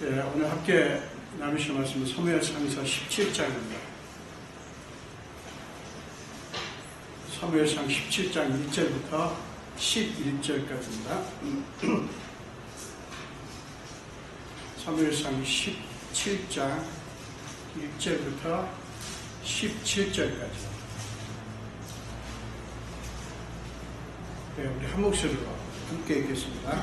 네, 오늘 함께 나누실 말씀은 사무엘상서 17장입니다. 사무엘상 17장 1절부터 11절까지입니다. 사무엘상 17장 1절부터 17절까지. 네, 우리 한 목소리로 함께 읽겠습니다.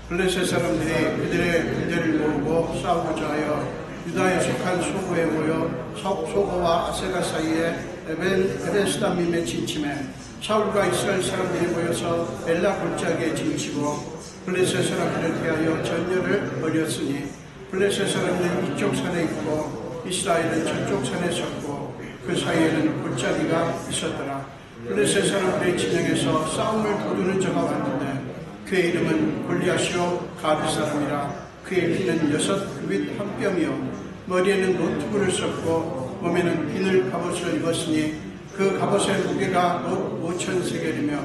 블레셋 사람들이 그들의 군대를 모으고 싸우고자 하여 유다에 속한 소고에 모여 소고와 아세가 사이에 에베스다밈에 진침해 사울과 이스라엘 사람들이 모여서 엘라 골짜기에 진치고 블레셋 사람들을 대하여 전열을 벌였으니 블레셋 사람들은 이쪽 산에 있고 이스라엘은 저쪽 산에 섰고 그 사이에는 골짜기가 있었더라. 블레셋 사람들의 진영에서 싸움을 도두는 자가 왔는데 그의 이름은 골리앗이요 가드 사람이라. 그의 피는 6 한 뼘이요 머리에는 노트구를 썼고 몸에는 비늘 갑옷을 입었으니 그 갑옷의 무게가 놋 5,000세겔이며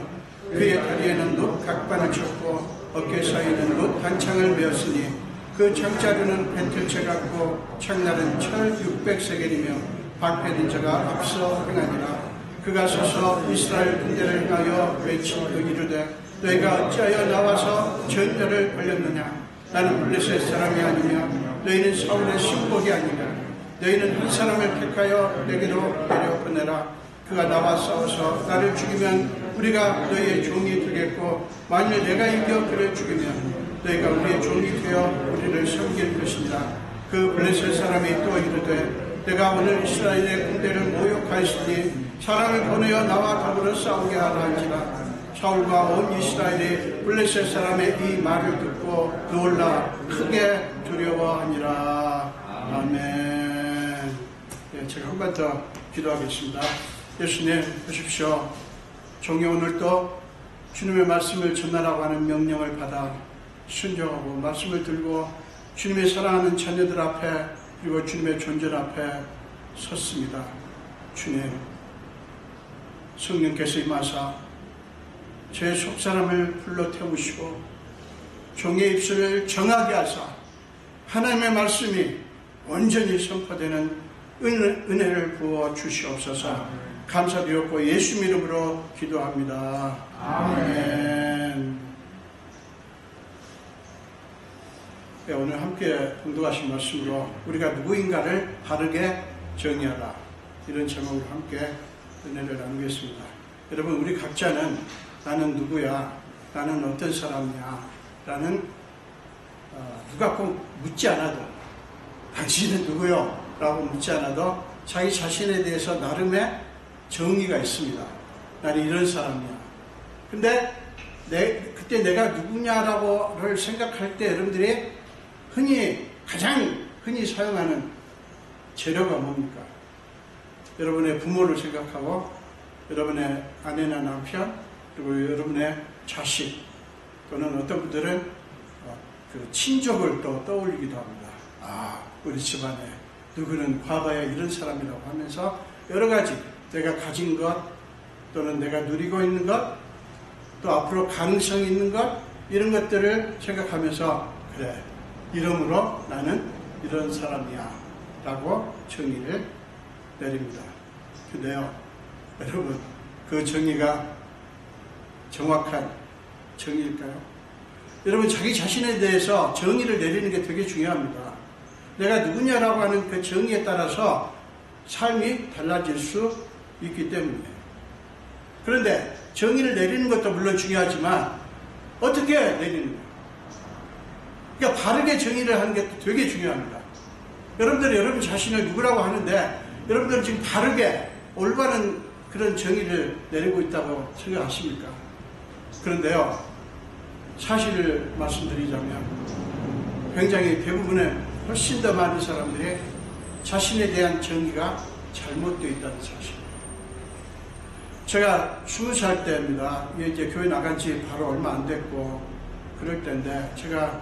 그의 다리에는 놋 각반을 쳤고 어깨 사이에는 놋 단창을 메었으니 그 창자루는 벤틀채 같고 창날은 철 600세겔이며 방패된 자가 앞서 행하니라. 그가 서서 이스라엘 군대를 향하여 외치고 이르되 너희가 어찌하여 나와서 전열을 벌였느냐. 나는 블레셋 사람이 아니며 너희는 사울의 신복이 아니냐. 너희는 한 사람을 택하여 내게로 내려보내라. 그가 나와 싸워서 나를 죽이면 우리가 너희의 종이 되겠고 만일 내가 이겨 그를 죽이면 너희가 우리의 종이 되어 우리를 섬길 것이니라. 그 블레셋 사람이 또 이르되 내가 오늘 이스라엘의 군대를 모욕하였으니 사람을 보내어 나와 더불어 싸우게 하라 할지라. 사울과 온 이스라엘이 블레셋 사람의 이 말을 듣고 놀라 크게 두려워하니라. 아멘. 네, 제가 한 번 더 기도하겠습니다. 예수님 보십시오. 종이 오늘도 주님의 말씀을 전하라고 하는 명령을 받아 순종하고 말씀을 들고 주님의 사랑하는 자녀들 앞에 그리고 주님의 존재 앞에 섰습니다. 주님, 성령께서 임하사 제 속사람을 불러 태우시고 종의 입술을 정하게 하사 하나님의 말씀이 온전히 선포되는 은혜를 부어 주시옵소서. 감사드렸고 예수 이름으로 기도합니다. 아멘. 네, 오늘 함께 봉독하신 말씀으로 우리가 누구인가를 바르게 정의하라, 이런 제목으로 함께 은혜를 나누겠습니다. 여러분, 우리 각자는 나는 누구야? 나는 어떤 사람이야? 라는 누가 꼭 묻지 않아도 당신은 누구요? 라고 묻지 않아도 자기 자신에 대해서 나름의 정의가 있습니다. 나는 이런 사람이야. 근데 그때 내가 누구냐라고를 생각할 때 여러분들이 가장 흔히 사용하는 재료가 뭡니까? 여러분의 부모를 생각하고 여러분의 아내나 남편 그리고 여러분의 자식 또는 어떤 분들은 그 친족을 또 떠올리기도 합니다. 아, 우리 집안에 누구는 과거에 이런 사람이라고 하면서 여러 가지 내가 가진 것 또는 내가 누리고 있는 것 또 앞으로 가능성이 있는 것 이런 것들을 생각하면서 그래, 이름으로 나는 이런 사람이야 라고 정의를 내립니다. 근데요, 여러분, 그 정의가 정확한 정의일까요? 여러분, 자기 자신에 대해서 정의를 내리는 게 되게 중요합니다. 내가 누구냐라고 하는 그 정의에 따라서 삶이 달라질 수 있기 때문이에요. 그런데 정의를 내리는 것도 물론 중요하지만 어떻게 내리는가? 그러니까 바르게 정의를 하는 게 되게 중요합니다. 여러분들이 여러분 자신을 누구라고 하는데 여러분들은 지금 바르게 올바른 그런 정의를 내리고 있다고 생각하십니까? 그런데요, 사실을 말씀드리자면 굉장히 대부분의 훨씬 더 많은 사람들이 자신에 대한 정의가 잘못되어 있다는 사실. 제가 20살 때입니다. 이제 교회 나간 지 바로 얼마 안 됐고 그럴 때인데 제가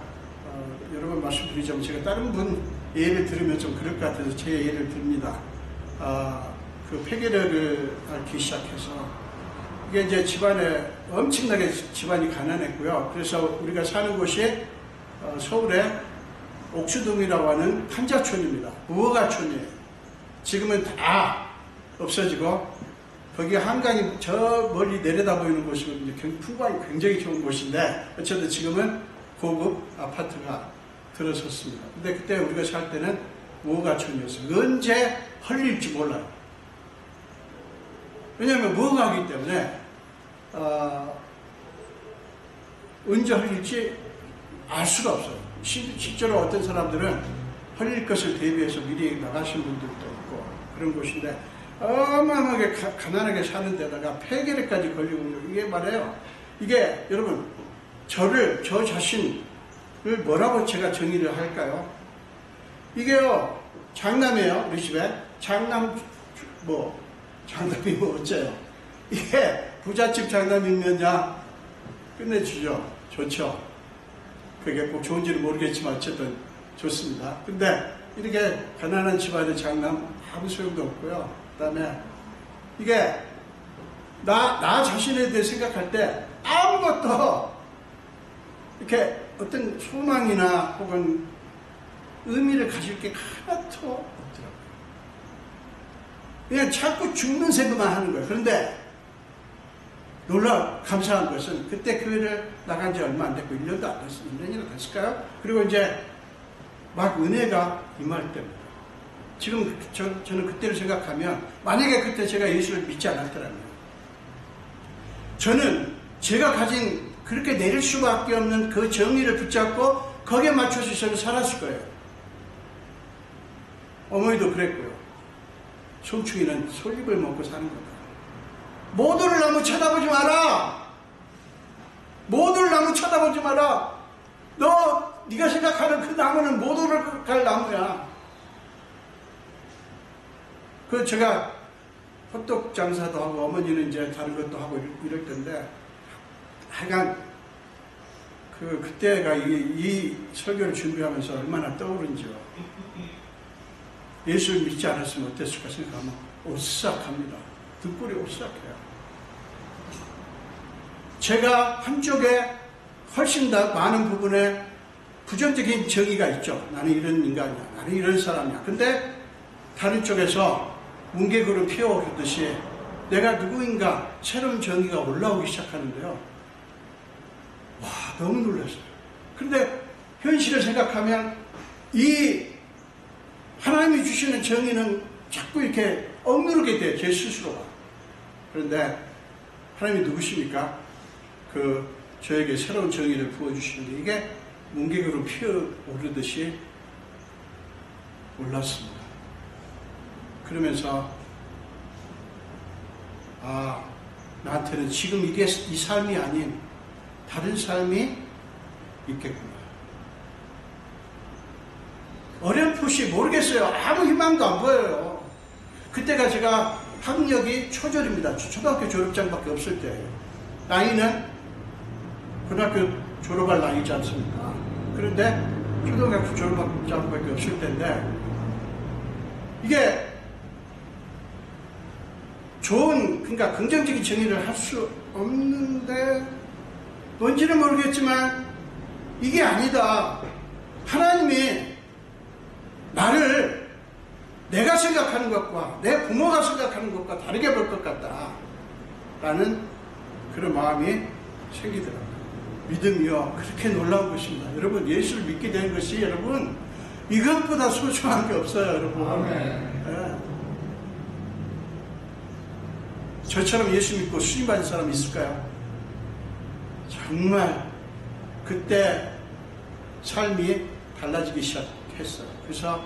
여러 번 말씀드리자면 제가 다른 분 예를 들으면 좀 그럴 것 같아서 제 예를 듭니다. 그 폐결핵을 앓기 시작해서 이게 이제 집안에 엄청나게 집안이 가난했고요. 그래서 우리가 사는 곳이 서울에 옥수동이라고 하는 한자촌입니다. 무허가촌이에요. 지금은 다 없어지고 거기 한강이 저 멀리 내려다 보이는 곳이거든요. 풍광이 굉장히 좋은 곳인데 어쨌든 지금은 고급 아파트가 들어섰습니다. 근데 그때 우리가 살 때는 무허가촌이었어요. 언제 헐릴지 몰라요. 왜냐하면 무허가이기 때문에 언제 헐릴지 알 수가 없어요. 실제로 어떤 사람들은 헐릴 것을 대비해서 미리 나가신 분들도 있고 그런 곳인데 어마어마하게 가난하게 사는 데다가 폐결핵까지 걸리고 이게 말이에요. 이게 여러분 저 자신을 뭐라고 제가 정의를 할까요? 이게요 장남이에요. 우리 집에 장남이 뭐 어째요? 이게 부잣집 장남이면야 끝내주죠. 좋죠. 그게 꼭 좋은지는 모르겠지만 어쨌든 좋습니다. 근데 이렇게 가난한 집안의 장남 아무 소용도 없고요. 그 다음에 이게 나 자신에 대해 생각할 때 아무것도 이렇게 어떤 소망이나 혹은 의미를 가질 게 하나도 없더라고요. 그냥 자꾸 죽는 생각만 하는 거예요. 그런데 놀라 감사한 것은 그때 교회를 나간 지 얼마 안 됐고 1년도 안 됐어요. 1년이나 됐을까요? 그리고 이제 막 은혜가 임할 때입니다. 지금 저는 그때를 생각하면 만약에 그때 제가 예수를 믿지 않았더라면 저는 제가 가진 그렇게 내릴 수밖에 없는 그 정의를 붙잡고 거기에 맞춰서 저는 살았을 거예요. 어머니도 그랬고요. 송충이는 솔잎을 먹고 사는 거다. 모두를 너무 쳐다보지 마라. 모두를 너무 쳐다보지 마라. 네가 생각하는 그 나무는 모두를 갈 나무야. 제가 호떡 장사도 하고 어머니는 이제 다른 것도 하고 이럴 텐데 하여간 그때가 이 설교를 준비하면서 얼마나 떠오른지요. 예수를 믿지 않았으면 어땠을까 생각하면 오싹합니다. 등골이 오싹해요. 제가 한쪽에 훨씬 더 많은 부분에 부정적인 정의가 있죠. 나는 이런 인간이야. 나는 이런 사람이야. 근데 다른 쪽에서 문개구를 피어오르듯이 내가 누구인가 새로운 정의가 올라오기 시작하는데요. 와, 너무 놀랐어요. 그런데 현실을 생각하면 이 하나님이 주시는 정의는 자꾸 이렇게 억누르게 돼요. 제 스스로가. 그런데 하나님이 누구십니까? 저에게 새로운 정의를 부어주시는데 이게 문개구로 피어오르듯이 올랐습니다. 그러면서 나한테는 지금 이 삶이 아닌 다른 삶이 있겠구나. 어렴풋이 모르겠어요. 아무 희망도 안 보여요. 그때가 제가 학력이 초졸입니다. 초등학교 졸업장밖에 없을 때예요. 나이는 고등학교 졸업할 나이지 않습니까? 그런데 초등학교 졸업장밖에 없을 때인데 이게 그러니까 긍정적인 정의를 할 수 없는데 뭔지는 모르겠지만 이게 아니다. 하나님이 나를 내가 생각하는 것과 내 부모가 생각하는 것과 다르게 볼 것 같다 라는 그런 마음이 생기더라고요. 믿음이요 그렇게 놀라운 것입니다. 여러분 예수를 믿게 된 것이 여러분 이것보다 소중한 게 없어요. 여러분 네. 저처럼 예수 믿고 수임받은 사람 있을까요? 정말 그때 삶이 달라지기 시작했어요. 그래서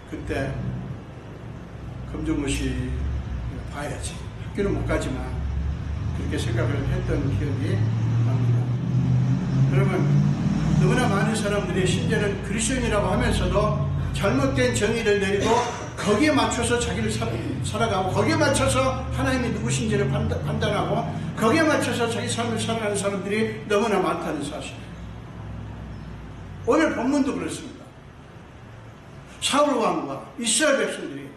그때 검정고시 봐야지. 학교는 못 가지만 그렇게 생각을 했던 기억이 납니다. 여러분 너무나 많은 사람들이 심지어는 그리스도인이라고 하면서도 잘못된 정의를 내리고 거기에 맞춰서 자기를 살아가고 거기에 맞춰서 하나님이 누구신지를 판단하고 거기에 맞춰서 자기 삶을 살아가는 사람들이 너무나 많다는 사실이에요. 오늘 본문도 그렇습니다. 사울 왕과 이스라엘 백성들이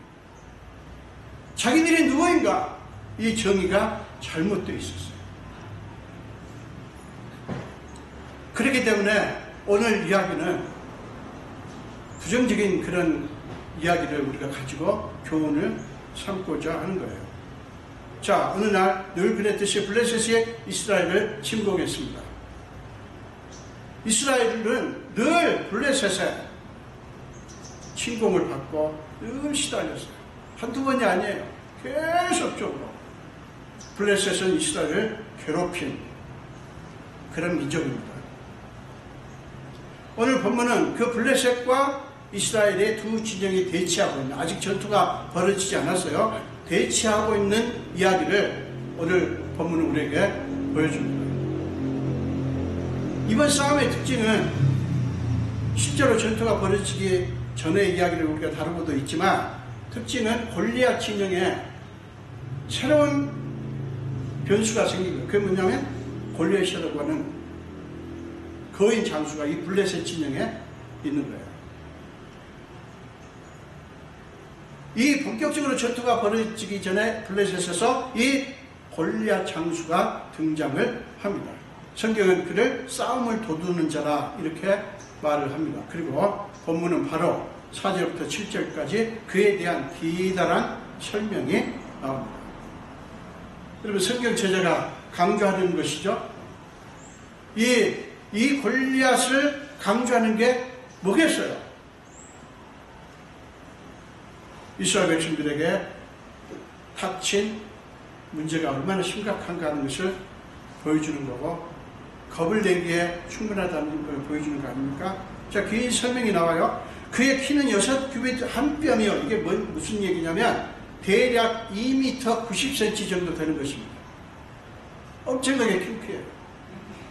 자기들이 누구인가 이 정의가 잘못되어 있었어요. 그렇기 때문에 오늘 이야기는 부정적인 그런 이야기를 우리가 가지고 교훈을 삼고자 하는 거예요. 자, 어느 날 늘 그랬듯이 블레셋이 이스라엘을 침공했습니다. 이스라엘은 늘 블레셋에 침공을 받고 늘 시달렸어요. 한두 번이 아니에요. 계속적으로 블레셋은 이스라엘을 괴롭힌 그런 민족입니다. 오늘 본문은 그 블레셋과 이스라엘의 두 진영이 대치하고 있는, 아직 전투가 벌어지지 않았어요. 대치하고 있는 이야기를 오늘 본문은 우리에게 보여줍니다. 이번 싸움의 특징은 실제로 전투가 벌어지기 전의 이야기를 우리가 다루고도 있지만, 특징은 골리앗 진영에 새로운 변수가 생긴 거예요. 그게 뭐냐면 골리앗이라고 하는 거인 장수가 이 블레셋 진영에 있는 거예요. 이 본격적으로 전투가 벌어지기 전에 블레셋에서 이 골리앗 장수가 등장을 합니다. 성경은 그를 싸움을 도두는 자라 이렇게 말을 합니다. 그리고 본문은 바로 4절부터 7절까지 그에 대한 기다란 설명이 나옵니다. 여러분, 성경 저자가 강조하는 것이죠. 이 골리앗을 강조하는 게 뭐겠어요? 이스라엘 백성들에게 닥친 문제가 얼마나 심각한가 하는 것을 보여주는 거고, 겁을 내기에 충분하다는 걸 보여주는 거 아닙니까? 자, 긴 설명이 나와요. 그의 키는 6규빗 한 뼘이요. 이게 무슨 얘기냐면 대략 2m 90cm 정도 되는 것입니다. 엄청나게 큰 키예요.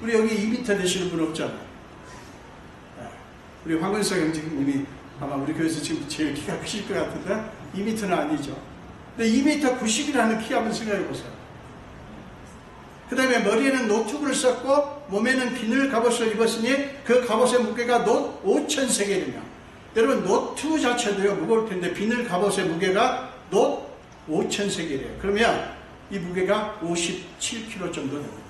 우리 여기 2m 되시는 분 없잖아요. 우리 황근석 형제님이 아마 우리 교회에서 지금 제일 키가 크실 것 같은데 2m는 아니죠. 근데 2m 90이라는 키 한번 생각해 보세요. 그 다음에 머리에는 노트구를 썼고 몸에는 비늘 갑옷을 입었으니 그 갑옷의 무게가 놋 5,000세겔이며, 여러분 노트 자체도요 무거울 텐데 비늘 갑옷의 무게가 놋 5,000세겔이에요. 그러면 이 무게가 57kg 정도 됩니다.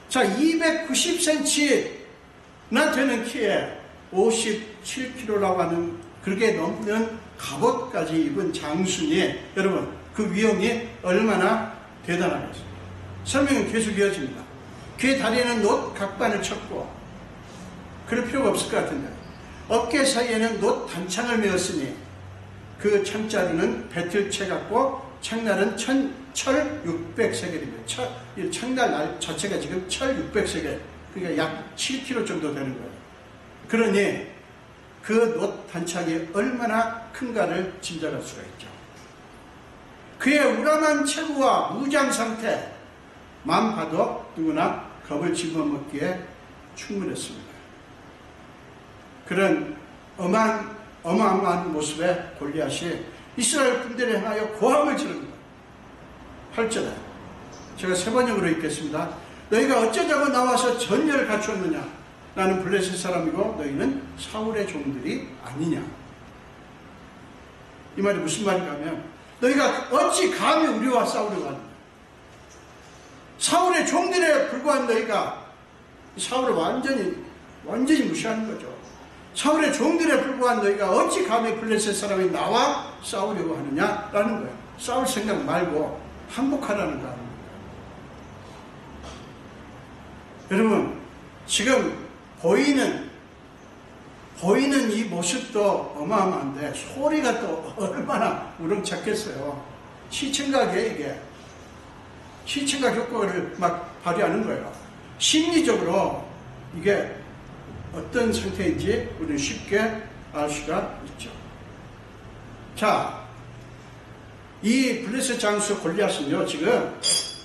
자, 290cm나 되는 키에 57kg라고 하는, 그렇게 넘는 갑옷까지 입은 장수니 여러분 그 위험이 얼마나 대단하겠습니까? 설명은 계속 이어집니다. 그의 다리에는 놋 각반을 쳤고, 그럴 필요가 없을 것 같은데, 어깨 사이에는 놋 단창을 메었으니 그 창자루는 배틀채 같고 창날은 철 600세겔입니다. 이 창날 자체가 지금 철 600세겔, 그러니까 약 7kg 정도 되는 거예요. 그러니 그 놋 단창이 얼마나 큰가를 짐작할 수가 있죠. 그의 우람한 체구와 무장 상태만 봐도 누구나 겁을 집어먹기에 충분했습니다. 그런 어마어마한 모습의 골리앗이 이스라엘 군대를 향하여 고함을 지릅니다. 8절에 제가 3번역으로 읽겠습니다. 너희가 어쩌자고 나와서 전열을 갖추었느냐? 나는 블레셋 사람이고 너희는 사울의 종들이 아니냐? 이 말이 무슨 말인가 하면, 너희가 어찌 감히 우리와 싸우려고 하느냐? 사울의 종들에 불과한 너희가 사울을 완전히 무시하는 거죠. 사울의 종들에 불과한 너희가 어찌 감히 블레셋 사람이 나와 싸우려고 하느냐라는 거예요. 싸울 생각 말고 항복하라는 거 아닙니까? 여러분, 지금 보이는 이 모습도 어마어마한데 소리가 또 얼마나 우렁찼겠어요. 시청각이에요. 이게 시청각 효과를 막 발휘하는 거예요. 심리적으로 이게 어떤 상태인지 우리는 쉽게 알 수가 있죠. 자, 이 블레셋 장수 골리앗은요 지금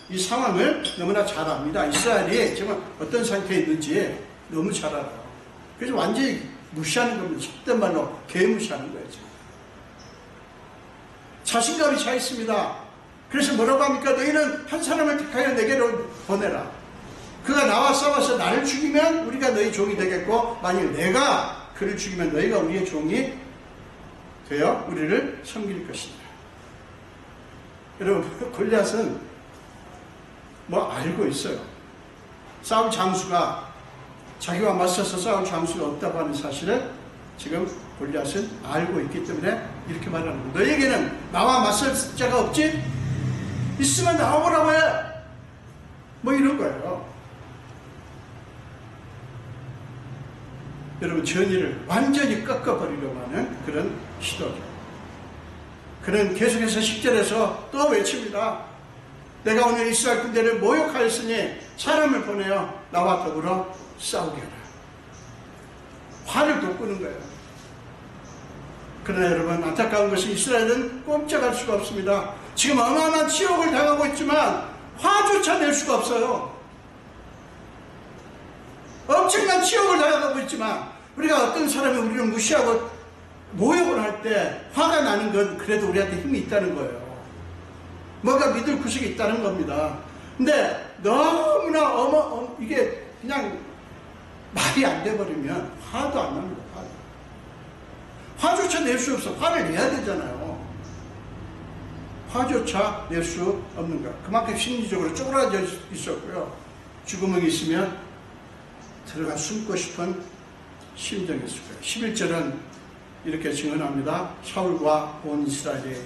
이 상황을 너무나 잘 압니다. 이스라엘이 지금 어떤 상태에 있는지 너무 잘 알아요. 그래서 완전히 무시하는 겁니다. 속된 말로 개무시하는 거예요. 지금. 자신감이 차 있습니다. 그래서 뭐라고 합니까? 너희는 한 사람을 택하여 내게로 보내라. 그가 나와 싸워서 나를 죽이면 우리가 너희 종이 되겠고, 만일 내가 그를 죽이면 너희가 우리의 종이 되어 우리를 섬길 것이다. 여러분, 골리앗은 뭐 알고 있어요. 싸움 장수가 자기와 맞서서 싸울 장수가 없다고 하는 사실을 지금 골리앗은 알고 있기 때문에 이렇게 말하는 거예요. 너에게는 나와 맞설 자가 없지? 있으면 나오라고 해! 뭐 이런 거예요. 여러분, 전의를 완전히 꺾어버리려고 하는 그런 시도죠. 그는 계속해서 10절에서 또 외칩니다. 내가 오늘 이스라엘 군대를 모욕하였으니 사람을 보내어 나와 더불어 싸우게 하라. 화를 돋구는 거예요. 그러나 여러분, 안타까운 것이 이스라엘은 꼼짝할 수가 없습니다. 지금 어마어마한 치욕을 당하고 있지만 화조차 낼 수가 없어요. 엄청난 치욕을 당하고 있지만 우리가 어떤 사람이 우리를 무시하고 모욕을 할 때 화가 나는 건 그래도 우리한테 힘이 있다는 거예요. 뭔가 믿을 구석이 있다는 겁니다. 근데 너무나 이게 그냥 말이 안 돼버리면 화도 안 납니다. 화조차 낼 수 없어. 화를 내야 되잖아요. 화조차 낼 수 없는 것. 그만큼 심리적으로 쪼그라져 있었고요. 죽음이 있으면 들어가 숨고 싶은 심정이 있을 거예요. 11절은 이렇게 증언합니다. 사울과 온 이스라엘이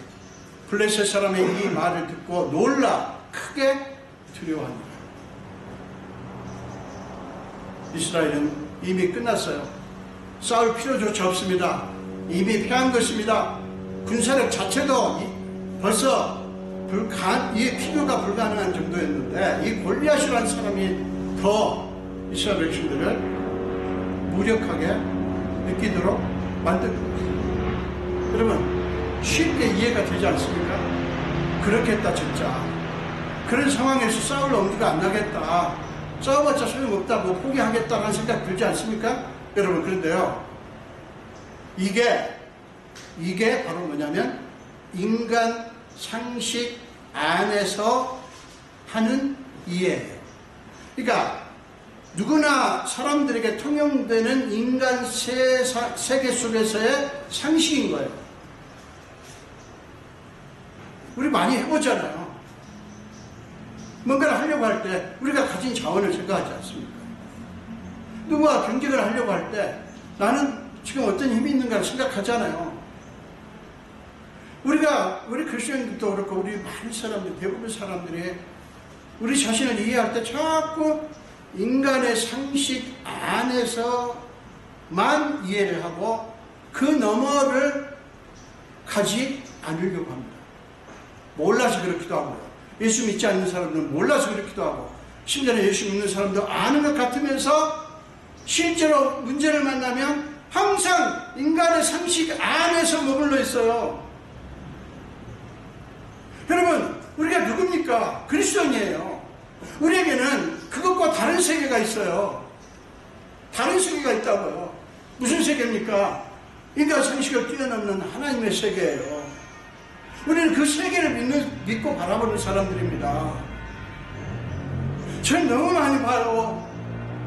블레셋 사람의 이 말을 듣고 놀라 크게 두려워합니다. 이스라엘은 이미 끝났어요. 싸울 필요조차 없습니다. 이미 패한 것입니다. 군사력 자체도 벌써 이 필요가 불가능한 정도였는데 이 골리앗이라는 사람이 더 이스라엘 백성들을 무력하게 느끼도록 만든 거예요. 여러분, 쉽게 이해가 되지 않습니까? 그렇겠다 진짜. 그런 상황에서 싸울 엄두가 안 나겠다. 싸워봤자 소용없다. 뭐 포기하겠다는 생각 들지 않습니까? 여러분, 그런데요, 이게 바로 뭐냐면 인간 상식 안에서 하는 이해예요. 그러니까 누구나 사람들에게 통용되는 인간 세계 속에서의 상식인 거예요. 우리 많이 해보잖아요. 뭔가를 하려고 할 때 우리가 가진 자원을 생각하지 않습니까? 누구와 경쟁을 하려고 할 때 나는 지금 어떤 힘이 있는가를 생각하잖아요. 우리 크리스천들도 그렇고 우리 많은 사람들, 대부분 사람들이 우리 자신을 이해할 때 자꾸 인간의 상식 안에서만 이해를 하고 그 너머를 가지 않으려고 합니다. 몰라서 그렇기도 하고요. 예수 믿지 않는 사람들은 몰라서 그렇기도 하고, 심지어는 예수 믿는 사람도 아는 것 같으면서 실제로 문제를 만나면 항상 인간의 상식 안에서 머물러 있어요. 여러분, 우리가 누굽니까? 그리스도인이에요. 우리에게는 그것과 다른 세계가 있어요. 다른 세계가 있다고요. 무슨 세계입니까? 인간 상식을 뛰어넘는 하나님의 세계예요. 우리는 그 세계를 믿고 바라보는 사람들입니다. 저는 너무 많이 봐요.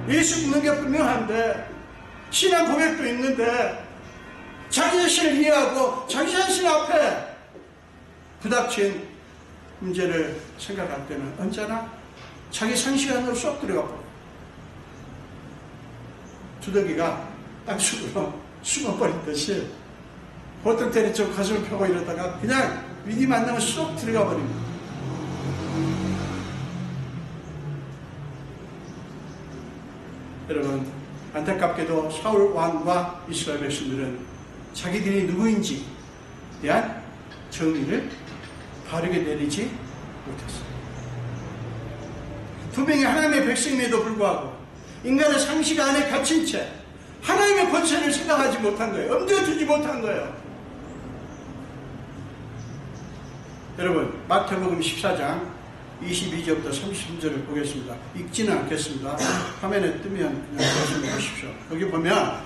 예수 믿는 게 분명한데, 신앙 고백도 있는데, 자기 자신을 이해하고 자기 자신 앞에 부닥친 문제를 생각할 때는 언제나 자기 상식 안으로 쏙 들어가 버려요. 두더기가 땅속으로 숨어버린 듯이 보통 때는 좀 가슴을 펴고 이러다가 그냥 위기 만나면 쏙 들어가 버립니다. 여러분, 안타깝게도 사울 왕과 이스라엘 백성들은 자기들이 누구인지 대한 정의를 바르게 내리지 못했어요. 분명히 하나님의 백성임에도 불구하고 인간의 상식 안에 갇힌 채 하나님의 권세를 생각하지 못한 거예요. 엄두에 두지 못한 거예요. 여러분, 마태복음 14장 22절부터 33절을 보겠습니다. 읽지는 않겠습니다. 화면에 뜨면 그냥 말씀해 보십시오. 여기 보면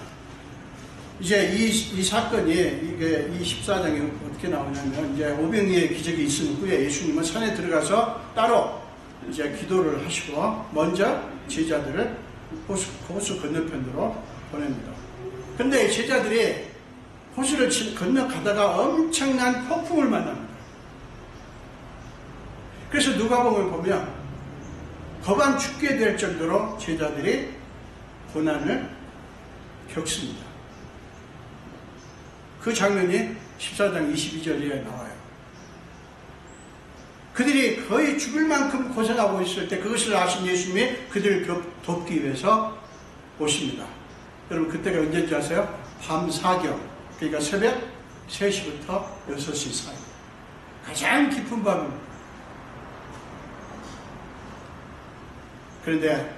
이제 이 사건이 이게 이 14장이 어떻게 나오냐면 이제 오병이의 기적이 있은 후에 예수님은 산에 들어가서 따로 이제 기도를 하시고 먼저 제자들을 호수 건너편으로 보냅니다. 근데 제자들이 호수를 건너가다가 엄청난 폭풍을 만납니다. 그래서 누가복음을 보면 거반 죽게 될 정도로 제자들이 고난을 겪습니다. 그 장면이 14장 22절에 나와요. 그들이 거의 죽을 만큼 고생하고 있을 때 그것을 아신 예수님이 그들을 돕기 위해서 오십니다. 여러분 그때가 언제인지 아세요? 밤 사경, 그러니까 새벽 3시부터 6시 사이, 가장 깊은 밤입니다. 그런데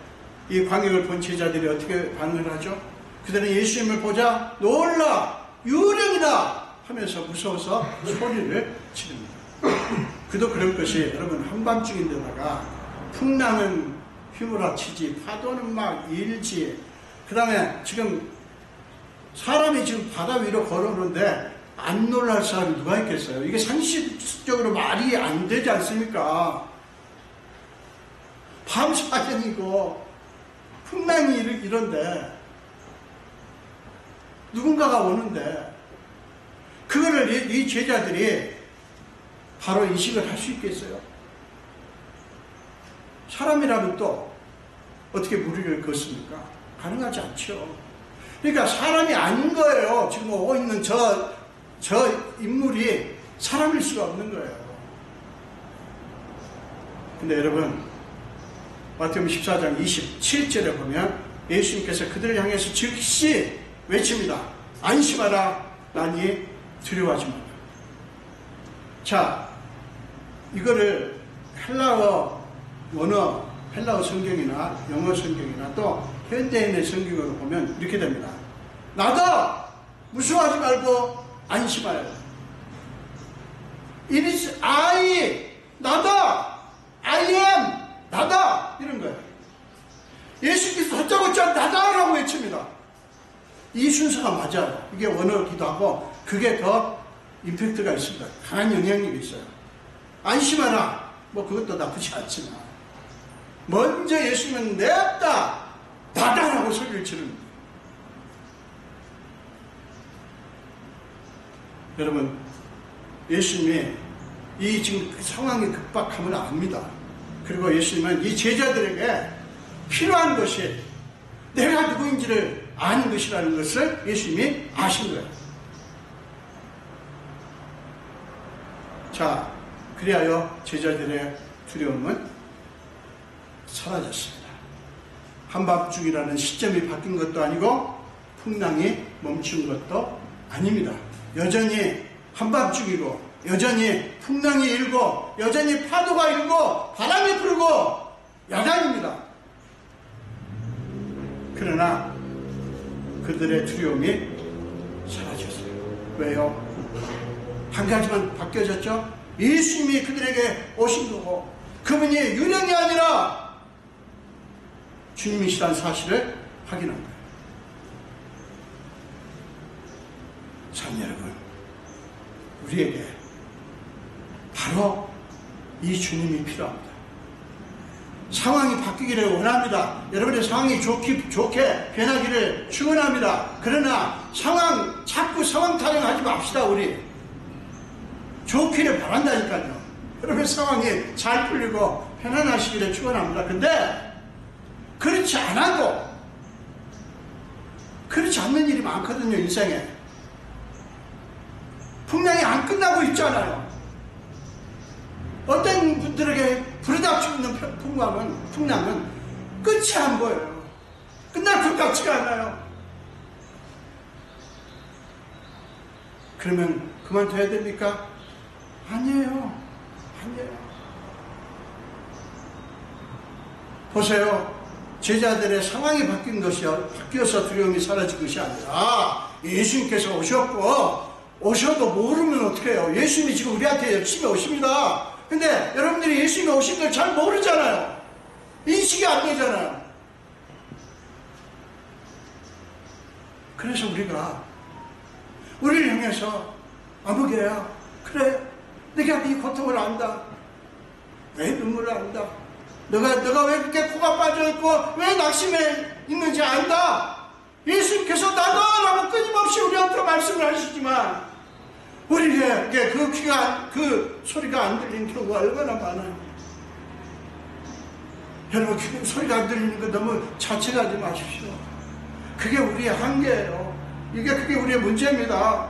이 광경을 본 제자들이 어떻게 반응을 하죠? 그들은 예수님을 보자 놀라 유령이다 하면서 무서워서 소리를 지릅니다. 그도 그럴 것이, 여러분 한밤중인데다가 풍랑은 휘몰아치지, 파도는 막 일지, 그 다음에 지금 사람이 지금 바다 위로 걸어오는데 안 놀랄 사람이 누가 있겠어요? 이게 상식적으로 말이 안 되지 않습니까? 밤 사경이고 풍랑이 이런데 누군가가 오는데 그거를 이 제자들이 바로 인식을 할 수 있겠어요? 사람이라면 또 어떻게 무리를 걷습니까? 가능하지 않죠. 그러니까 사람이 아닌 거예요. 지금 오고 있는 저 인물이 사람일 수가 없는 거예요. 근데 여러분 마태복음 14장 27절에 보면 예수님께서 그들을 향해서 즉시 외칩니다. 안심하라, 나니 두려워하지 마라. 자, 이거를 헬라어 원어, 헬라어 성경이나 영어 성경이나 또 현대인의 성경으로 보면 이렇게 됩니다. 나다! 무서워하지 말고 안심하라. It is I, 나다! I am, 나다! 이런 거예요. 예수께서 다짜고짜 나다라고 외칩니다. 이 순서가 맞아요. 이게 원어기도 하고 그게 더 임팩트가 있습니다. 강한 영향력이 있어요. 안심하라. 뭐 그것도 나쁘지 않지만 먼저 예수님은 냅다 나다라고 소리를 지릅니다. 여러분 예수님이 이 지금 상황이 급박함을 압니다. 그리고 예수님은 이 제자들에게 필요한 것이 내가 누구인지를 아는 것이라는 것을 예수님이 아신 거예요. 자, 그리하여 제자들의 두려움은 사라졌습니다. 한밤중이라는 시점이 바뀐 것도 아니고 풍랑이 멈춘 것도 아닙니다. 여전히 한밤중이고 여전히 풍랑이 일고 여전히 파도가 일고 바람이 불고 야간입니다. 그러나 그들의 두려움이 사라졌어요. 왜요? 한 가지만 바뀌어졌죠? 예수님이 그들에게 오신 거고 그분이 유령이 아니라 주님이시라는 사실을 확인한 거예요. 참 여러분, 우리에게 바로 이 주님이 필요합니다. 상황이 바뀌기를 원합니다. 여러분의 상황이 좋게 변하기를 축원합니다. 그러나 자꾸 상황 타령하지 맙시다. 우리 좋기를 바란다니까요. 여러분의 상황이 잘 풀리고 편안하시기를 축원합니다. 근데 그렇지 않아도 그렇지 않는 일이 많거든요. 인생에 풍랑이 안 끝나고 있잖아요. 어떤 분들에게 부르닥치고 있는 풍랑은 끝이 안 보여요. 끝날 것 같지가 않아요. 그러면 그만둬야 됩니까? 아니에요. 아니에요. 보세요. 제자들의 상황이 바뀌어서 두려움이 사라진 것이 아니라 예수님께서 오셔도 모르면 어떡해요? 예수님이 지금 우리한테 열심히 오십니다. 근데 여러분들이 예수님이 오신 걸 잘 모르잖아요. 인식이 안 되잖아요. 그래서 우리를 향해서 아무개야, 그래, 네가 네 고통을 안다. 왜 눈물을 안다. 너가 왜 그렇게 코가 빠져있고 왜 낙심해 있는지 안다. 예수님께서 나다라고 끊임없이 우리한테 말씀을 하시지만 우리에게 그 소리가 안 들리는 경우가 얼마나 많아요. 여러분, 소리가 안 들리는 거 너무 자책하지 마십시오. 그게 우리의 한계예요. 그게 우리의 문제입니다.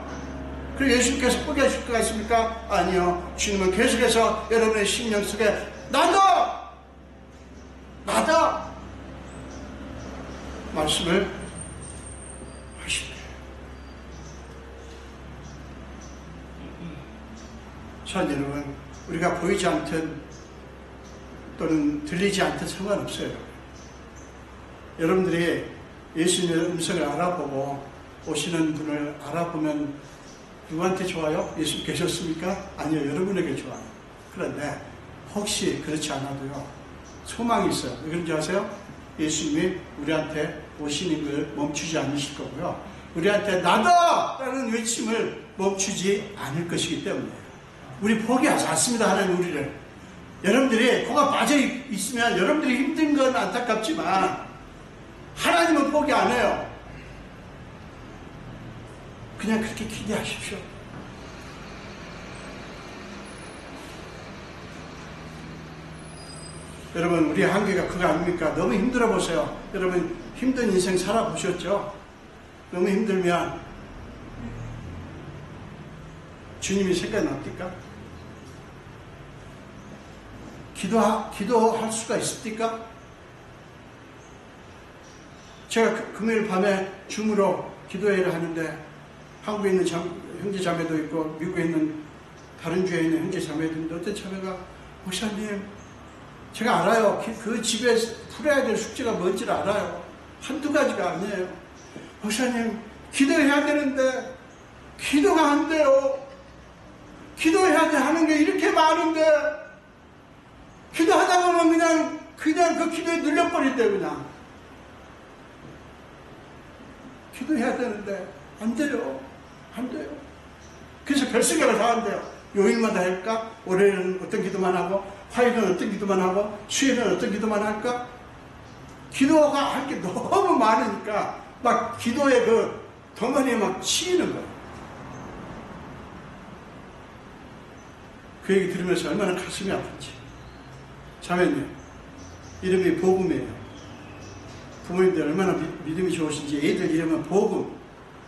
그리고 예수님께서 포기하실 것 같습니까? 아니요. 주님은 계속해서 여러분의 심령 속에 나다! 말씀을 하십니다. 전 여러분, 우리가 보이지 않든 또는 들리지 않든 상관없어요. 여러분들이 예수님의 음성을 알아보고 오시는 분을 알아보면 누구한테 좋아요? 예수님 계셨습니까? 아니요, 여러분에게 좋아요. 그런데 혹시 그렇지 않아도요, 소망이 있어요. 왜 그런지 아세요? 예수님이 우리한테 오시는 걸 멈추지 않으실 거고요, 우리한테 나다! 라는 외침을 멈추지 않을 것이기 때문에 우리 포기하지 않습니다. 하나님 우리를. 여러분들이 코가 빠져 있으면 여러분들이 힘든 건 안타깝지만 하나님은 포기 안 해요. 그냥 그렇게 기대하십시오. 여러분, 우리의 한계가 그거 아닙니까? 너무 힘들어 보세요. 여러분, 힘든 인생 살아보셨죠? 너무 힘들면 주님이 생각납니까? 기도할 수가 있습니까? 제가 금요일 밤에 줌으로 기도회를 하는데 한국에 있는 형제 자매도 있고 미국에 있는 다른 주에 있는 형제 자매도 있는데 어떤 자매가 목사님, 제가 알아요. 그 집에 풀어야 될 숙제가 뭔지를 알아요. 한두 가지가 아니에요. 목사님, 기도해야 되는데 기도가 안 돼요. 기도해야 돼 하는 게 이렇게 많은데 기도하다 보면 그냥 그 기도에 눌려버린대. 그냥 기도해야 되는데 안 돼요. 그래서 결석을 다 한대요. 요일마다 할까? 월요일은 어떤 기도만 하고, 화요일은 어떤 기도만 하고, 수요일은 어떤 기도만 할까? 기도가 할 게 너무 많으니까 막 기도의 그 덩어리에 막 치이는 거예요. 그 얘기 들으면서 얼마나 가슴이 아픈지. 자매님, 이름이 복음이에요. 부모님들 얼마나 믿음이 좋으신지. 애들 이름은 복음,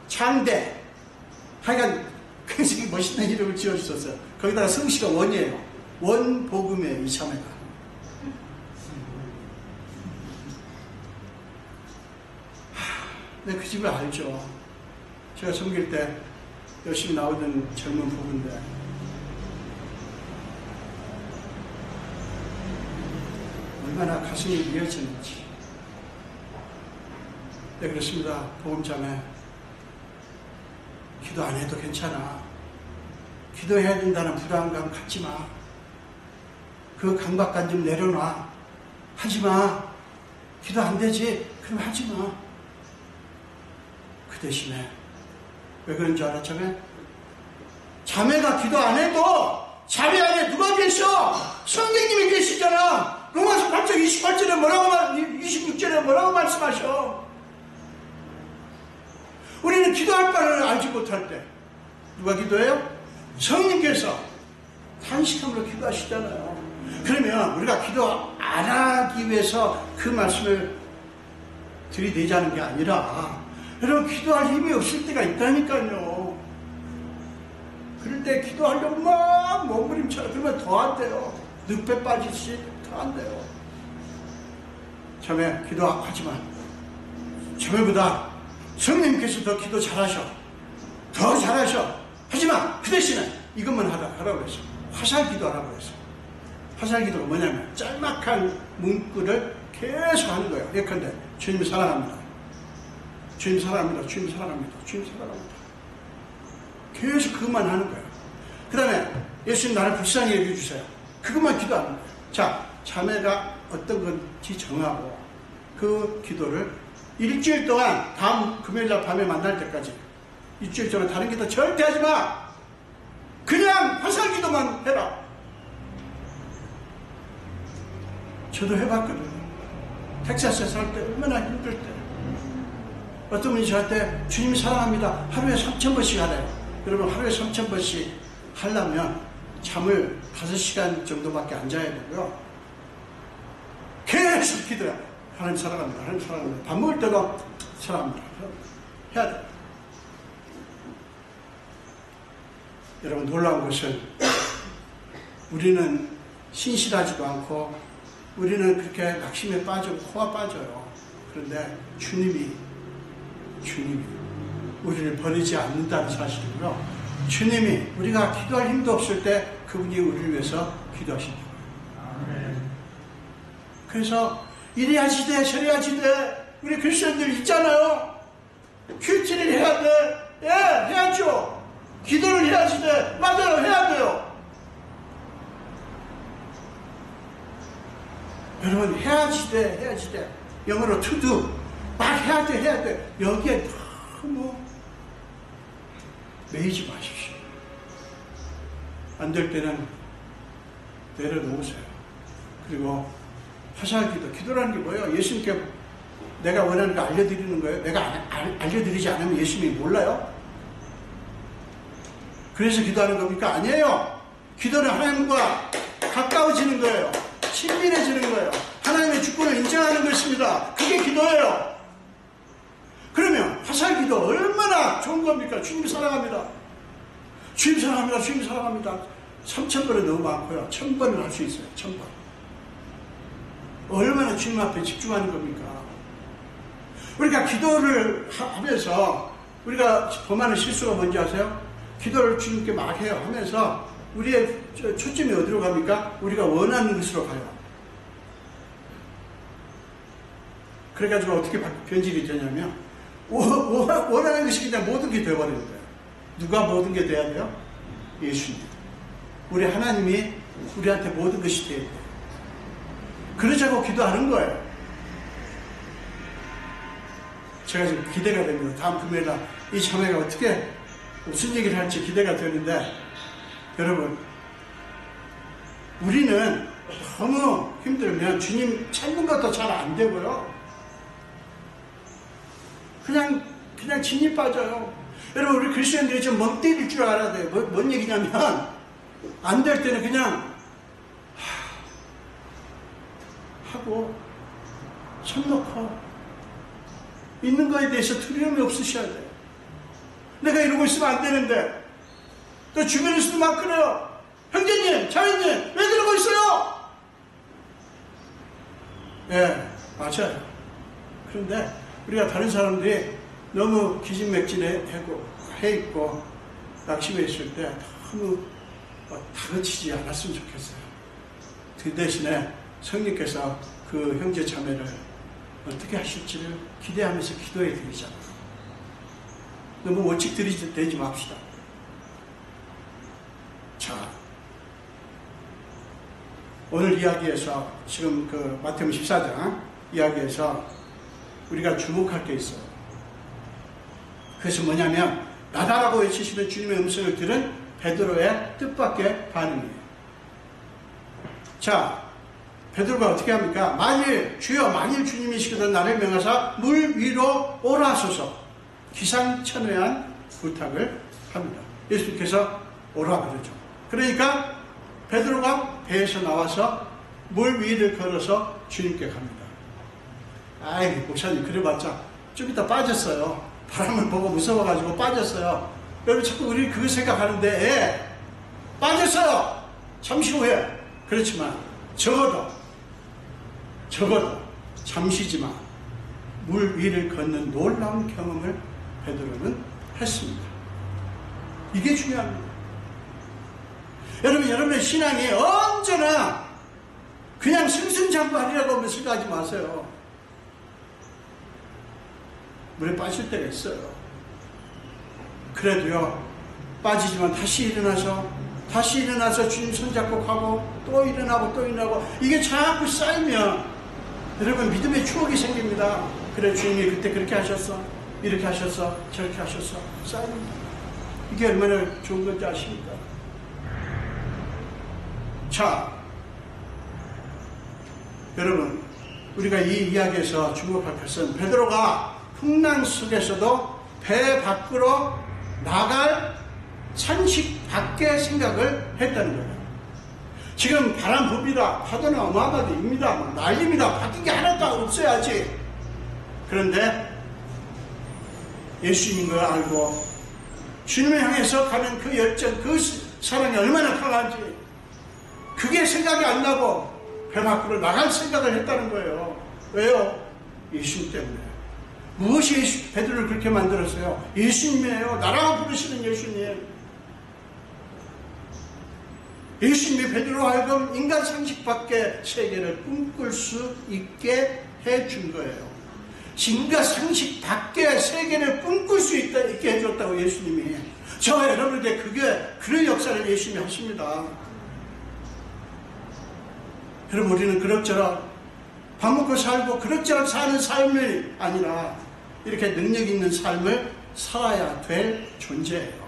창대, 하여간 굉장히 멋있는 이름을 지어주셨어요. 거기다가 성씨가 원이에요. 원복음이에요, 이 자매가. 네, 그 집을 알죠. 제가 섬길 때 열심히 나오던 젊은 부부인데 얼마나 가슴이 미어지는지. 네, 그렇습니다. 복음자매, 기도 안 해도 괜찮아. 기도해야 된다는 부담감 갖지 마. 그 강박감 좀 내려놔. 하지 마. 기도 안 되지? 그럼 하지 마. 그 대신에 왜 그런 줄 알아, 자매? 자매가 기도 안 해도 자매 안에 누가 계셔? 성령님이 계시잖아. 로마서 8장 28절에 26절에 뭐라고 말씀하셔? 우리는 기도할 바를 알지 못할 때 누가 기도해요? 성령님께서 탄식함으로 기도하시잖아요. 그러면 우리가 기도 안 하기 위해서 그 말씀을 들이대자는 게 아니라, 여러분, 기도할 힘이 없을 때가 있다니까요. 그럴 때 기도하려고 막 몸부림쳐요. 그러면 더 안 돼요. 늪에 빠지듯이 더 안 돼요. 자매, 기도하지만 자매보다 성령님께서 더 기도 잘하셔. 더 잘하셔. 하지만 그 대신에 이것만 하라고 했어. 화살 기도하라고 했어. 화살 기도가 뭐냐면 짤막한 문구를 계속 하는 거예요. 예컨대 주님 사랑합니다. 주님 사랑합니다. 주님 사랑합니다. 주님 사랑합니다. 계속 그것만 하는 거예요. 그 다음에 예수님 나를 불쌍히 여겨주세요. 그것만 기도하는 거예요. 자, 자매가 어떤 건지 정하고 그 기도를 일주일 동안, 다음 금요일날 밤에 만날 때까지 일주일 동안 다른 기도 절대 하지 마. 그냥 화살 기도만 해라. 저도 해봤거든요. 텍사스에 살 때 얼마나 힘들 때. 어떤 분이 저한테 주님 사랑합니다. 하루에 3,000번씩 하래요. 여러분, 하루에 3,000번씩 하려면 잠을 5시간 정도밖에 안 자야 되고요. 계속 기도해요. 하나님 사랑합니다. 하나님 사랑합니다. 밥 먹을 때도 사람들 해야 돼. 여러분, 놀라운 것은 우리는 신실하지도 않고 우리는 그렇게 낙심에 빠지고 코가 빠져요. 그런데 주님이 우리를 버리지 않는다는 사실이고요. 주님이 우리가 기도할 힘도 없을 때 그분이 우리를 위해서 기도하신다. 그래서 이리 하시되 저리 하시되 우리 그리스도인들 있잖아요. 큐티를 해야 돼. 예, 해야죠. 기도를 해야지 돼. 맞아요, 해야 돼요. 여러분, 해야지 돼. 영어로 to do. 막 해야 돼. 여기에 너무 매이지 마십시오. 안 될 때는 내려놓으세요. 그리고 화살기도, 기도라는 게 뭐예요? 예수님께 내가 원하는 거 알려드리는 거예요. 내가 알려드리지 않으면 예수님이 몰라요? 그래서 기도하는 겁니까? 아니에요. 기도는 하나님과 가까워지는 거예요. 친밀해지는 거예요. 하나님의 주권을 인정하는 것입니다. 그게 기도예요. 그러면 화살기도 얼마나 좋은 겁니까? 주님 사랑합니다. 주님 사랑합니다. 3,000번은 너무 많고요. 1,000번을 할 수 있어요. 1,000번. 얼마나 주님 앞에 집중하는 겁니까? 우리가 기도를 하면서 우리가 범하는 실수가 뭔지 아세요? 기도를 주님께 막 해요. 하면서 우리의 초점이 어디로 갑니까? 우리가 원하는 것으로 가요. 그래가지고 어떻게 변질이 되냐면 원하는 것이 그냥 모든 게 되어버리는 거예요. 누가 모든 게 돼야 돼요? 예수님. 우리 하나님이 우리한테 모든 것이 돼야 돼요. 그러자고 기도하는 거예요. 제가 지금 기대가 됩니다. 다음 금요일날 이 자매가 어떻게 무슨 얘기를 할지 기대가 되는데, 여러분, 우리는 너무 힘들면 주님 찾는 것도 잘 안 되고요. 그냥 진이 빠져요. 여러분, 우리 그리스도인들이 좀 멍 때릴 줄 알아야 돼요. 뭔 얘기냐면, 안 될 때는 그냥 하고 손 놓고 있는 거에 대해서 두려움이 없으셔야 돼요. 내가 이러고 있으면 안 되는데, 또 주변에서도 막 그래요. 형제님, 자매님, 왜 그러고 있어요? 예, 맞아요. 그런데 우리가 다른 사람들이 너무 기진맥진하고 해있고 낙심해 있을 때 너무 다그치지 않았으면 좋겠어요. 그 대신에 성령께서 그 형제 자매를 어떻게 하실지를 기대하면서 기도해 드리잖아요. 너무 원칙들이지 맙시다. 자, 오늘 이야기에서 지금 그 마태복음 14장 이야기에서 우리가 주목할 게 있어요. 그것이 뭐냐면, 나다라고 외치시는 주님의 음성을 들은 베드로의 뜻밖의 반응이에요. 자, 베드로가 어떻게 합니까? 만일 주님이시거든 나를 명하사 물 위로 오라 하소서. 기상천외한 부탁을 합니다. 예수님께서 오라 그러죠. 그러니까 베드로가 배에서 나와서 물 위를 걸어서 주님께 갑니다. 아이, 목사님, 그래봤자 좀 이따 빠졌어요. 바람을 보고 무서워가지고 빠졌어요. 여러분, 자꾸 우리 그거 생각하는데, 빠졌어요. 잠시 후에. 그렇지만 적어도 잠시지만 물 위를 걷는 놀라운 경험을 베드로는 했습니다. 이게 중요합니다. 여러분의 신앙이 언제나 그냥 승승장구하리라고 하면 생각하지 마세요. 물에 빠질 때가 있어요. 그래도요, 빠지지만 다시 일어나서 주님 손잡고 가고 또 일어나고 이게 자꾸 쌓이면 여러분 믿음의 추억이 생깁니다. 그래, 주님이 그때 그렇게 하셨어, 이렇게 하셨어, 저렇게 하셨어. 쌓입니다. 이게 얼마나 좋은 건지 아십니까? 자, 여러분, 우리가 이 이야기에서 주목할 것은 베드로가 풍랑 속에서도 배 밖으로 나갈 산식 밖의 생각을 했다는 거예요. 지금 바람 붑니다. 파도는 어마어마합니다. 난립니다. 바뀐 게 하나도 없어야지. 그런데 예수님인 걸 알고 주님을 향해서 가는 그 열정, 그 사랑이 얼마나 강한지 그게 생각이 안 나고 배 밖으로 나갈 생각을 했다는 거예요. 왜요? 예수님 때문에. 무엇이 베드로를 그렇게 만들었어요? 예수님이에요. 나라고 부르시는 예수님. 예수님이 베드로 하여금 인간 상식 밖의 세계를 꿈꿀 수 있게 해준 거예요. 인간 상식 밖의 세계를 꿈꿀 수 있게 해줬다고 예수님이. 저와 여러분에게 그런 역사를 예수님이 하십니다. 여러분, 우리는 그럭저럭 밥 먹고 살고 그럭저럭 사는 삶이 아니라 이렇게 능력 있는 삶을 살아야 될 존재예요.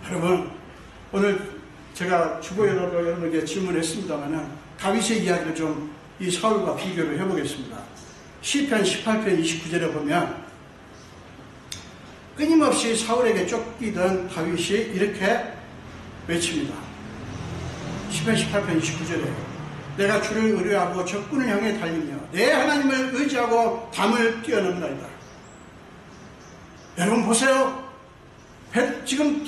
여러분, 오늘 제가 주보 여러분에게 질문했습니다만 다윗의 이야기를 좀 이 사울과 비교를 해보겠습니다. 시편 18편 29절에 보면 끊임없이 사울에게 쫓기던 다윗이 이렇게 외칩니다. 시편 18편 29절에 내가 주를 의뢰하고 적군을 향해 달리며 내 하나님을 의지하고 담을 뛰어넘나이다. 여러분 보세요. 지금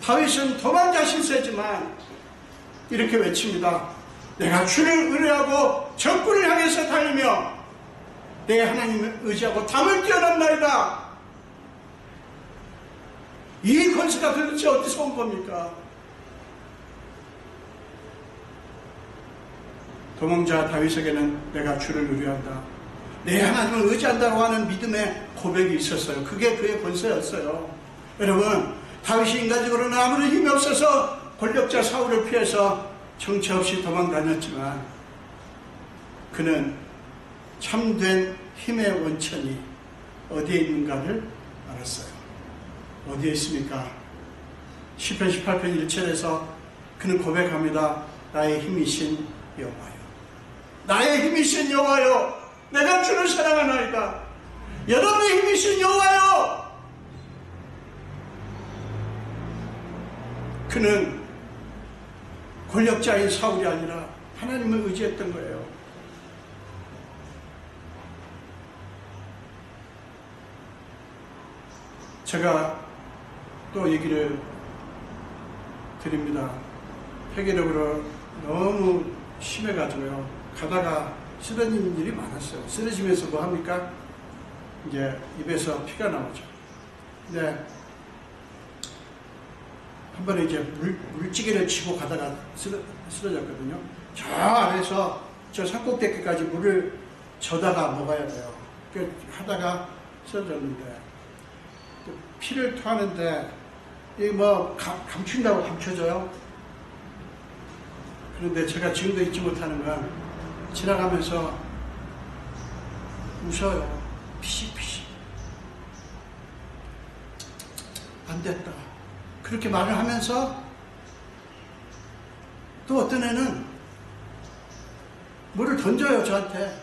다윗은 도망자 신세지만 이렇게 외칩니다. 내가 주를 의뢰하고 적군을 향해서 달리며 내 하나님을 의지하고 담을 뛰어넘나이다. 이 권세가 도대체 어디서 온 겁니까? 도망자 다윗에게는 내가 주를 의뢰한다, 내 하나님을 의지한다고 하는 믿음의 고백이 있었어요. 그게 그의 권세였어요. 여러분, 다윗이 인간적으로는 아무런 힘이 없어서 권력자 사울을 피해서 정처 없이 도망다녔지만 그는 참된 힘의 원천이 어디에 있는가를 알았어요. 어디에 있습니까? 시편 18편 1절에서 그는 고백합니다. 나의 힘이신 여호와여, 나의 힘이신 여호와여, 내가 주를 사랑하나이다. 여러분의 힘이신 여호와여. 그는 권력자인 사울이 아니라 하나님을 의지했던 거예요. 제가 또 얘기를 드립니다. 폐기력으로 너무 심해가지고요. 가다가 쓰러지는 일이 많았어요. 쓰러지면서 뭐 합니까? 이제 입에서 피가 나오죠. 근데 한 번에 이제 물찌개를 치고 가다가 쓰러졌거든요. 저 아래서 저 산꼭대기까지 물을 져다가 먹어야 돼요. 그 하다가 쓰러졌는데 피를 토하는데 이 뭐 감춘다고 감춰져요. 그런데 제가 지금도 잊지 못하는 건 지나가면서 웃어요. 피시피시. 안 됐다. 그렇게 말을 하면서 또 어떤 애는 물을 던져요, 저한테.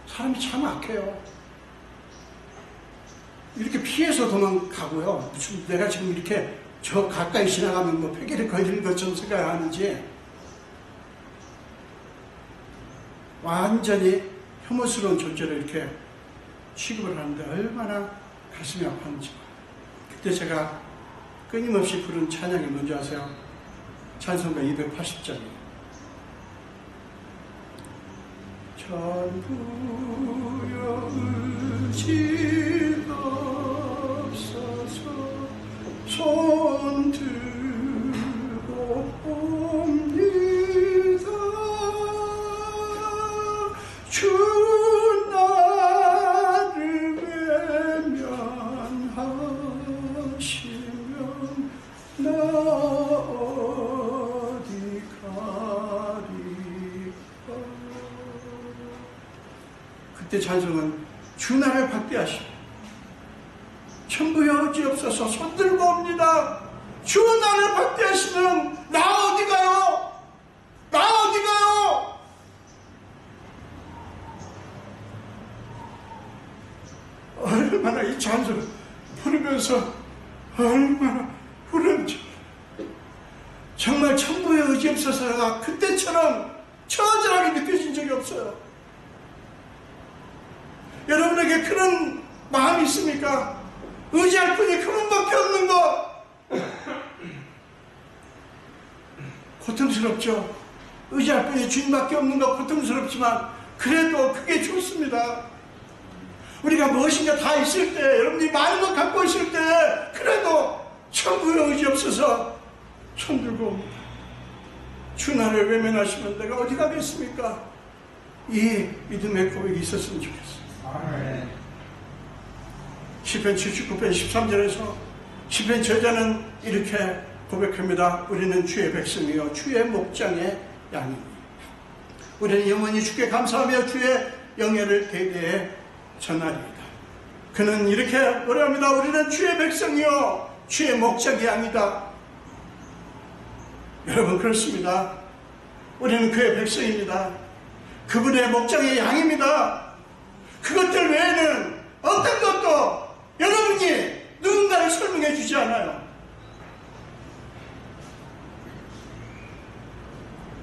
사람이 참 악해요. 이렇게 피해서 도망가고요. 무슨 내가 지금 이렇게 저 가까이 지나가면 뭐 폐기를 걸리는 것처럼 생각하는지 완전히 혐오스러운 존재를 이렇게 취급을 하는데 얼마나 가슴이 아팠는지. 그때 제가 끊임없이 부른 찬양이 뭔지 아세요? 찬송가 280장이에요. 전부여 의지 없어서 손 들고 옵니다. 주 나를 외면하시면 나 어디 가리까. 그때 찬송은 주 나를 박대하시고 천부여 어찌없어서 손들고 옵니다. 주 나를 박대하시면 나 어디 가요? 나 어디 가요? 얼마나 이 찬송을 부르면서 얼마나 부른지. 정말 천부의 의지 없어서가 그때처럼 처절하게 느껴진 적이 없어요. 여러분에게 그런 마음이 있습니까? 의지할 분이 그분밖에 없는 것. 고통스럽죠. 의지할 분이 주님밖에 없는 것 고통스럽지만 그래도 그게 좋습니다. 우리가 무엇인가 다 있을 때, 여러분이 많은 것 갖고 있을 때 그래도 천국에 의지 없어서 손 들고 옵니다. 주 나를 외면하시면 내가 어디 가겠습니까? 이 믿음의 고백이 있었으면 좋겠어요. 아멘. 시편 79편 13절에서 시편 저자는 이렇게 고백합니다. 우리는 주의 백성이요 주의 목장의 양입니다. 우리는 영원히 주께 감사하며 주의 영예를 대대에 전하리이다. 그는 이렇게 노래합니다. 우리는 주의 백성이요 주의 목장의 양이다. 여러분 그렇습니다. 우리는 그의 백성입니다. 그분의 목장의 양입니다. 그것들 외에는 어떤 것도 여러분이 누군가를 설명해 주지 않아요.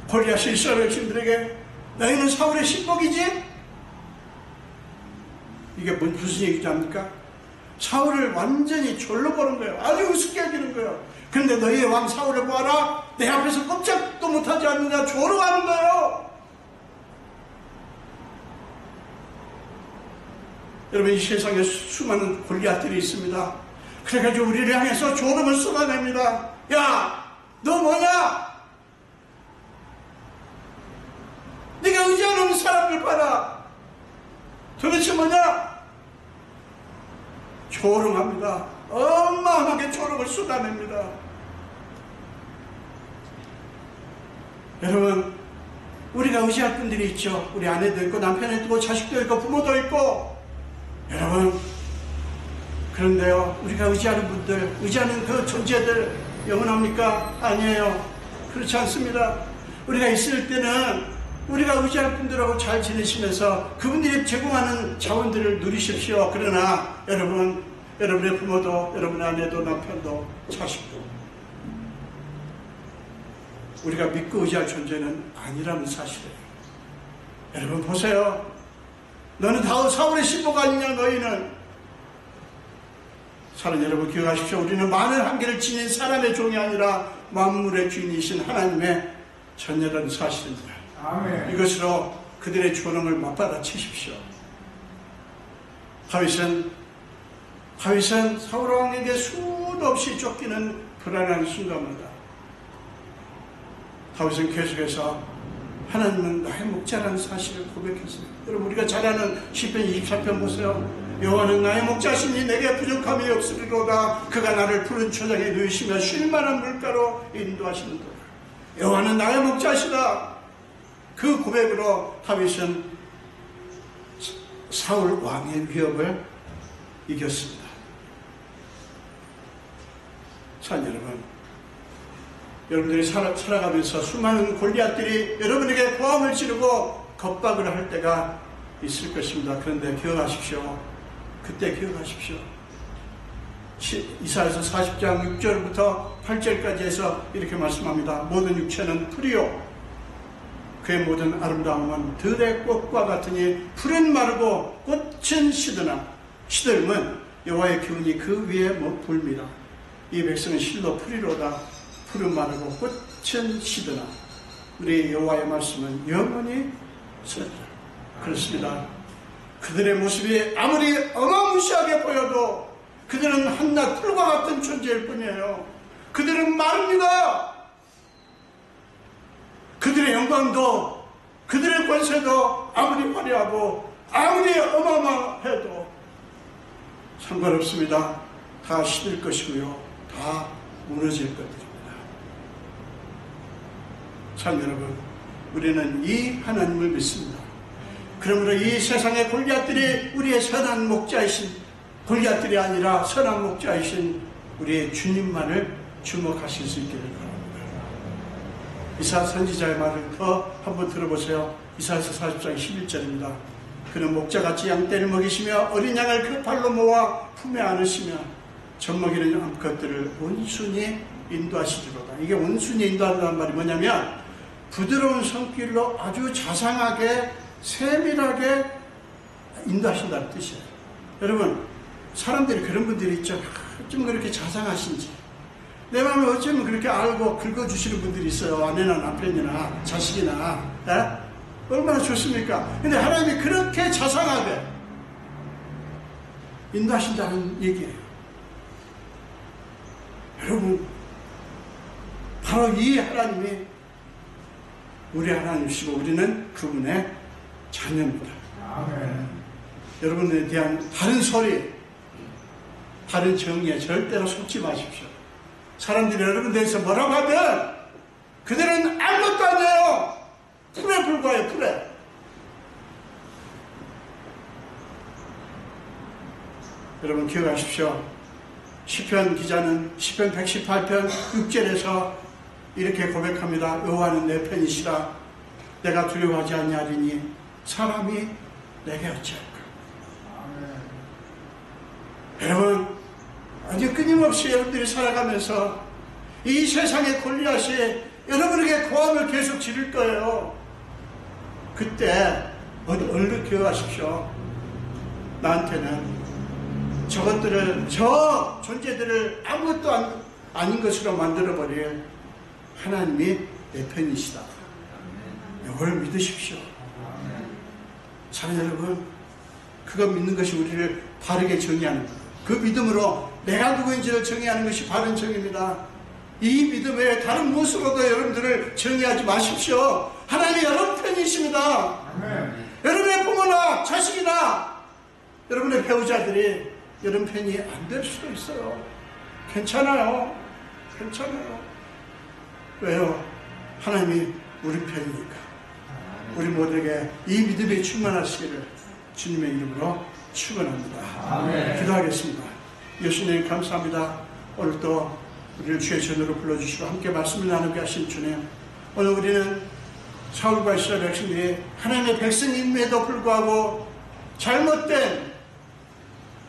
골리앗이 이스라엘 백성들에게 너희는 사울의 신복이지? 이게 무슨 얘기지 합니까? 사울을 완전히 졸로 보는 거예요. 아주 우습게 여기는 거예요. 그런데 너희의 왕 사울을 보아라. 내 앞에서 꼼짝도 못하지 않느냐 조롱하는 거예요. 여러분 이 세상에 수많은 골리앗들이 있습니다. 그래가지고 우리를 향해서 조롱을 쏟아냅니다. 야, 너 뭐냐? 네가 의지하는 사람들 봐라. 도대체 뭐냐? 조롱합니다. 어마어마하게 조롱을 쏟아냅니다. 여러분 우리가 의지할 분들이 있죠. 우리 아내도 있고 남편도 있고 자식도 있고 부모도 있고. 여러분 그런데요 우리가 의지하는 분들, 의지하는 그 존재들 영원합니까? 아니에요. 그렇지 않습니다. 우리가 있을 때는 우리가 의지할 분들하고 잘 지내시면서 그분들이 제공하는 자원들을 누리십시오. 그러나 여러분, 여러분의 부모도, 여러분의 아내도, 남편도, 자식도 우리가 믿고 의지할 존재는 아니라는 사실이에요. 여러분 보세요. 너는 다 사울의 신복 아니냐 너희는. 사랑 여러분 기억하십시오. 우리는 많은 한계를 지닌 사람의 종이 아니라 만물의 주인이신 하나님의 자녀라는 사실입니다. 아멘. 이것으로 그들의 조롱을 맞받아치십시오. 다윗은 사울 왕에게 수도 없이 쫓기는 불안한 순간마다 다윗은 계속해서 하나님은 나의 목자라는 사실을 고백했습니다. 여러분 우리가 잘 아는 시편 24편 보세요. 여호와는 나의 목자시니 내게 부족함이 없으리로다. 그가 나를 푸른 초장에 누이시며 쉴만한 물가로 인도하시는도다. 여호와는 나의 목자시다. 그 고백으로 다윗은 사울 왕의 위협을 이겼습니다. 자 여러분, 여러분들이 살아가면서 수많은 골리앗들이 여러분에게 고함을 지르고 겁박을 할 때가 있을 것입니다. 그런데 기억하십시오. 그때 기억하십시오. 이사야서 40장 6절부터 8절까지 해서 이렇게 말씀합니다. 모든 육체는 풀이요 그의 모든 아름다움은 들의 꽃과 같으니 풀은 마르고 꽃은 시들면 여호와의 기운이 그 위에 불미라. 이 백성은 실로 풀이로다. 풀은 마르고 꽃은 시드나 우리 여호와의 말씀은 영원히 서리라. 그렇습니다. 그들의 모습이 아무리 어마무시하게 보여도 그들은 한낱 풀과 같은 존재일 뿐이에요. 그들은 마릅니다. 그들의 영광도 그들의 권세도 아무리 화려하고 아무리 어마어마해도 상관없습니다. 다 시들 것이고요. 다 무너질 것들입니다. 참 여러분, 우리는 이 하나님을 믿습니다. 그러므로 이 세상의 골리앗들이 우리의 선한 목자이신 골리앗들이 아니라 선한 목자이신 우리의 주님만을 주목하실 수 있기를 바랍니다. 이사야 선지자의 말을 더 한번 들어보세요. 이사야서 40장 11절입니다. 그는 목자같이 양떼를 먹이시며 어린 양을 그 발로 모아 품에 안으시며 젖먹이는 암컷들을 온순히 인도하시리로다. 이게 온순히 인도한다는 말이 뭐냐면 부드러운 손길로 아주 자상하게 세밀하게 인도하신다는 뜻이에요. 여러분 사람들이 그런 분들이 있죠. 어쩜 그렇게 자상하신지. 내 마음을 어쩌면 그렇게 알고 긁어주시는 분들이 있어요. 아내나 남편이나 자식이나. 예? 얼마나 좋습니까? 근데 하나님이 그렇게 자상하게 인도하신다는 얘기예요. 여러분, 바로 이 하나님이 우리 하나님이시고 우리는 그분의 자녀입니다. 아멘. 여러분에 대한 다른 소리, 다른 정의에 절대로 속지 마십시오. 사람들이 여러분 대해서 뭐라고 하면 그들은 아무것도 아니에요. 풀에 불과해요. 풀에. 여러분 기억하십시오. 시편 기자는 시편 118편 6절에서 이렇게 고백합니다. 여호와는 내 편이시라. 내가 두려워하지 아니하리니 사람이 내게 어찌할까. 여러분, 아주 끊임없이 여러분들이 살아가면서 이 세상의 골리앗이 여러분에게 고함을 계속 지를 거예요. 그때 얼른 기억하십시오. 나한테는 저것들을, 저 존재들을 아무것도 아닌 것으로 만들어버릴 하나님이 내 편이시다. 이걸 믿으십시오. 사랑 여러분, 그거 믿는 것이 우리를 바르게 정의하는 거예요. 그 믿음으로 내가 누구인지를 정의하는 것이 바른 정의입니다. 이 믿음에 다른 무엇으로도 여러분들을 정의하지 마십시오. 하나님이 여러분 편이십니다. 여러분의 부모나 자식이나 여러분의 배우자들이 여러분 편이 안 될 수도 있어요. 괜찮아요. 괜찮아요. 왜요? 하나님이 우리 편이니까. 우리 모두에게 이 믿음이 충만하시기를 주님의 이름으로 축원합니다. 아멘. 기도하겠습니다. 예수님 감사합니다. 오늘 또 우리를 주의 전으로 불러주시고 함께 말씀을 나누게 하신 주님, 오늘 우리는 사울과 이스라엘 백성들이 하나님의 백성임에도 불구하고 잘못된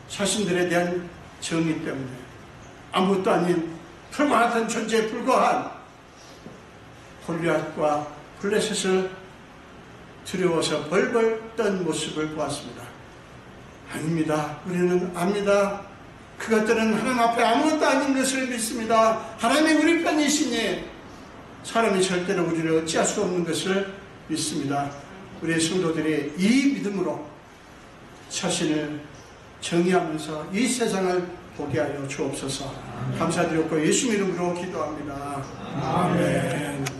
자신들에 대한 정의 때문에 아무것도 아닌 풀과 같은 존재에 불과한 골리앗과 블레셋을 두려워서 벌벌 떤 모습을 보았습니다. 아닙니다. 우리는 압니다. 그것들은 하나님 앞에 아무것도 아닌 것을 믿습니다. 하나님이 우리 편이시니 사람이 절대로 우리를 어찌할 수 없는 것을 믿습니다. 우리의 성도들이 이 믿음으로 자신을 정의하면서 이 세상을 보게 하여 주옵소서. 감사드렸고 예수 이름으로 기도합니다. 아멘.